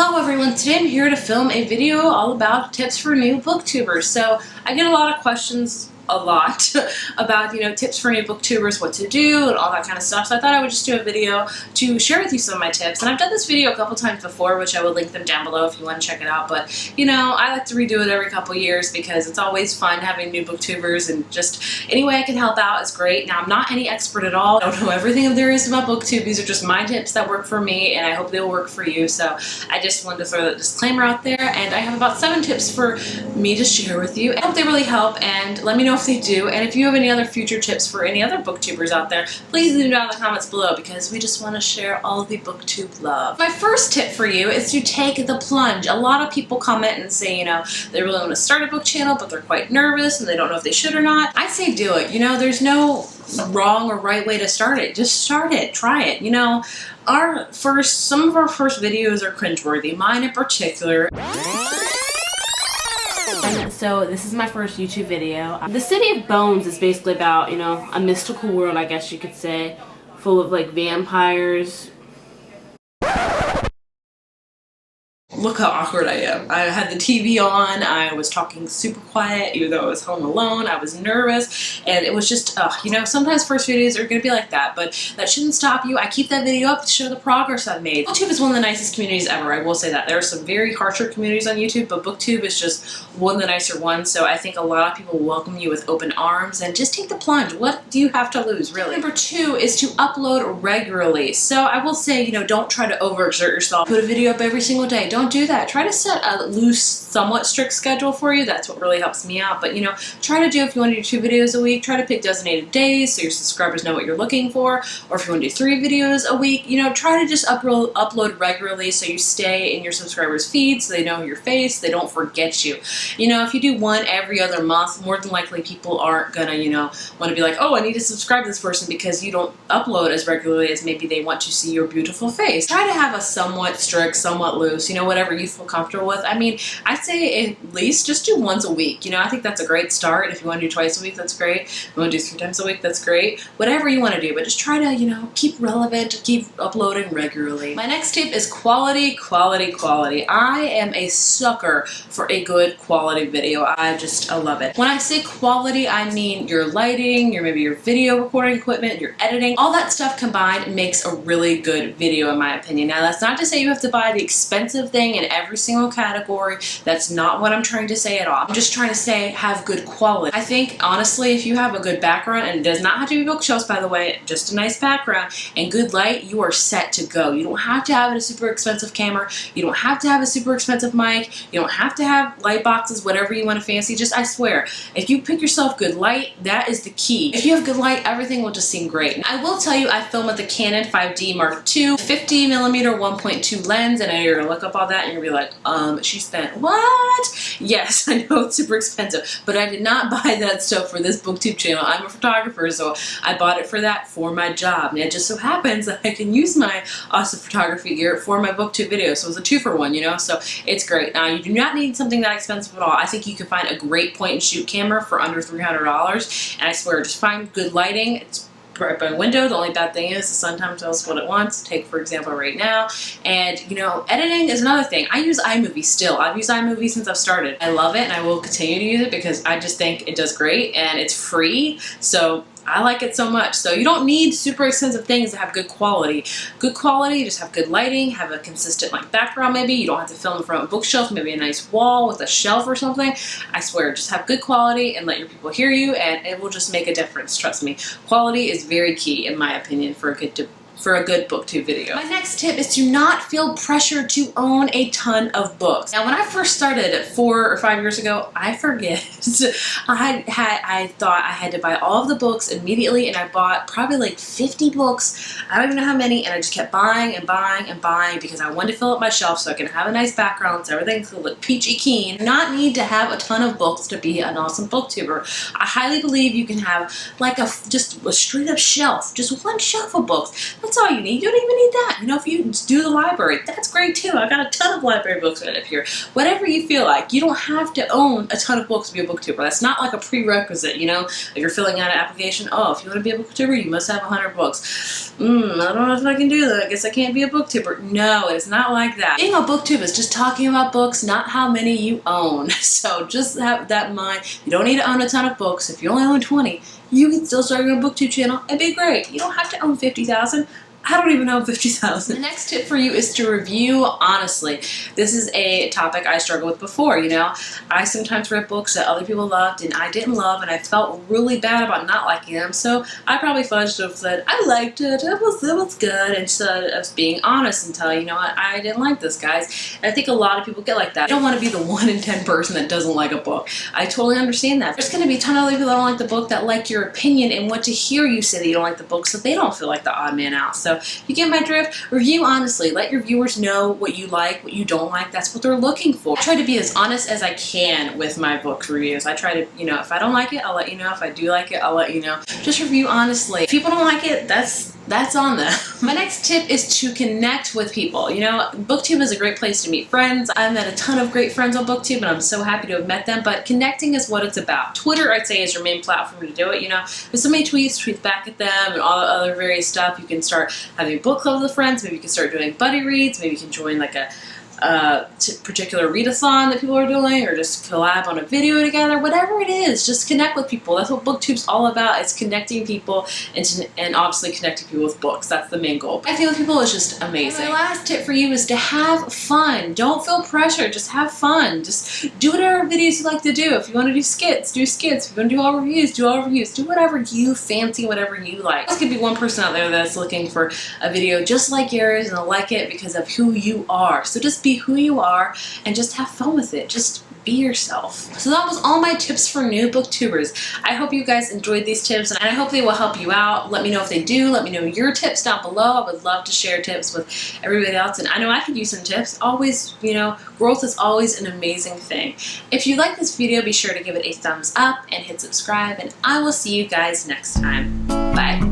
Hello everyone, today I'm here to film a video all about tips for new booktubers. So I get a lot of questions about, tips for new booktubers, what to do, and all that kind of stuff. So I thought I would just do a video to share with you some of my tips. And I've done this video a couple times before, which I will link them down below if you want to check it out. But, I like to redo it every couple years because it's always fun having new booktubers, and just any way I can help out is great. Now, I'm not any expert at all. I don't know everything there is about booktube. These are just my tips that work for me, and I hope they'll work for you. So I just wanted to throw that disclaimer out there, and I have about 7 tips for me to share with you. I hope they really help, and let me know if they do. And if you have any other future tips for any other booktubers out there, please leave them down in the comments below because we just want to share all the booktube love. My first tip for you is to take the plunge. A lot of people comment and say, they really want to start a book channel, but they're quite nervous and they don't know if they should or not. I say do it. There's no wrong or right way to start it. Just start it. Try it. Some of our first videos are cringeworthy. Mine in particular. So this is my first YouTube video. The City of Bones is basically about, a mystical world, I guess you could say, full of like vampires. Look how awkward I am. I had the TV on, I was talking super quiet, even though I was home alone, I was nervous, and it was just, sometimes first videos are going to be like that, but that shouldn't stop you. I keep that video up to show the progress I've made. Booktube is one of the nicest communities ever, I will say that. There are some very harsher communities on YouTube, but Booktube is just one of the nicer ones, so I think a lot of people welcome you with open arms, and just take the plunge. What do you have to lose, really? Number 2 is to upload regularly. So I will say, don't try to overexert yourself. Put a video up every single day. Don't do that. Try to set a loose, somewhat strict schedule for you. That's what really helps me out. But try to do, if you want to do 2 videos a week, try to pick designated days so your subscribers know what you're looking for. Or if you want to do 3 videos a week, try to just upload regularly so you stay in your subscribers' feed, so they know your face, they don't forget you. If you do 1 every other month, more than likely people aren't gonna, want to be like, oh, I need to subscribe to this person because you don't upload as regularly as maybe they want to see your beautiful face. Try to have a somewhat strict, somewhat loose, whatever you feel comfortable with. I mean, I'd say at least just do once a week. I think that's a great start. If you want to do twice a week, that's great. If you want to do 3 times a week, that's great. Whatever you want to do, but just try to, keep relevant, keep uploading regularly. My next tip is quality, quality, quality. I am a sucker for a good quality video. I love it. When I say quality, I mean your lighting, maybe your video recording equipment, your editing, all that stuff combined makes a really good video in my opinion. Now, that's not to say you have to buy the expensive thing in every single category. That's not what I'm trying to say at all. I'm just trying to say have good quality. I think, honestly, if you have a good background, and it does not have to be bookshelves, by the way, just a nice background, and good light, you are set to go. You don't have to have a super expensive camera. You don't have to have a super expensive mic. You don't have to have light boxes, whatever you want to fancy. Just, I swear, if you pick yourself good light, that is the key. If you have good light, everything will just seem great. I will tell you, I film with the Canon 5D Mark II 50mm 1.2 lens, and I know you're gonna look up all that and you're gonna be like, she spent what? Yes, I know it's super expensive, but I did not buy that stuff for this booktube channel. I'm a photographer, so I bought it for my job. And it just so happens that I can use my awesome photography gear for my booktube video. So it was a 2-for-1, so it's great. Now, you do not need something that expensive at all. I think you can find a great point and shoot camera for under $300, and I swear, just find good lighting. It's right by a window. The only bad thing is the sun time tells us what it wants. Take, for example, right now. And, editing is another thing. I use iMovie still. I've used iMovie since I've started. I love it, and I will continue to use it because I just think it does great, and it's free. So I like it so much. So you don't need super expensive things to have good quality. Good quality, just have good lighting, have a consistent background maybe. You don't have to film in front of a bookshelf, maybe a nice wall with a shelf or something. I swear, just have good quality and let your people hear you, and it will just make a difference, trust me. Quality is very key, in my opinion, for a good booktube video. My next tip is to not feel pressure to own a ton of books. Now, when I first started 4 or 5 years ago, I forget, I thought I had to buy all of the books immediately, and I bought probably like 50 books. I don't even know how many, and I just kept buying and buying and buying because I wanted to fill up my shelf so I can have a nice background so everything could look peachy keen. You do not need to have a ton of books to be an awesome booktuber. I highly believe you can have like just a straight up shelf, just one shelf of books. That's all you need. You don't even need that. You know, if you do the library, that's great too. I got a ton of library books right up here. Whatever you feel like. You don't have to own a ton of books to be a booktuber. That's not like a prerequisite, you know? If you're filling out an application, oh, if you want to be a booktuber, you must have 100 books. I don't know if I can do that. I guess I can't be a booktuber. No, it's not like that. Being a booktube is just talking about books, not how many you own. So just have that in mind. You don't need to own a ton of books. If you only own 20, you can still start your own booktube channel. It'd be great. You don't have to own 50,000. I don't even know 50,000. The next tip for you is to review honestly. This is a topic I struggled with before, you know. I sometimes read books that other people loved and I didn't love, and I felt really bad about not liking them, so I probably fudged and said, I liked it, it was good, instead of being honest and tell you know what, I didn't like this, guys. And I think a lot of people get like that. You don't want to be the 1 in 10 person that doesn't like a book. I totally understand that. There's going to be a ton of other people that don't like the book that like your opinion and want to hear you say that you don't like the book so they don't feel like the odd man out. So you get my drift? Review honestly. Let your viewers know what you like, what you don't like. That's what they're looking for. I try to be as honest as I can with my book reviews. I try to, you know, if I don't like it, I'll let you know. If I do like it, I'll let you know. Just review honestly. If people don't like it, that's on them. My next tip is to connect with people. You know, BookTube is a great place to meet friends. I've met a ton of great friends on BookTube and I'm so happy to have met them, but connecting is what it's about. Twitter, I'd say, is your main platform to do it. You know, there's so many tweets back at them and all the other various stuff. You can start having book clubs with friends. Maybe you can start doing buddy reads. Maybe you can join like a particular readathon that people are doing, or just collab on a video together. Whatever it is, just connect with people. That's what BookTube's all about. It's connecting people and obviously connecting people with books. That's the main goal. Connecting with people is just amazing. And my last tip for you is to have fun. Don't feel pressure. Just have fun. Just do whatever videos you like to do. If you want to do skits, do skits. If you want to do all reviews, do all reviews. Do whatever you fancy, whatever you like. There's going to be one person out there that's looking for a video just like yours and they'll like it because of who you are. So just be who you are and just have fun with it. Just be yourself. So that was all my tips for new booktubers. I hope you guys enjoyed these tips and I hope they will help you out. Let me know if they do. Let me know your tips down below. I would love to share tips with everybody else, and I know I could use some tips. Always, you know, growth is always an amazing thing. If you like this video, be sure to give it a thumbs up and hit subscribe, and I will see you guys next time. Bye.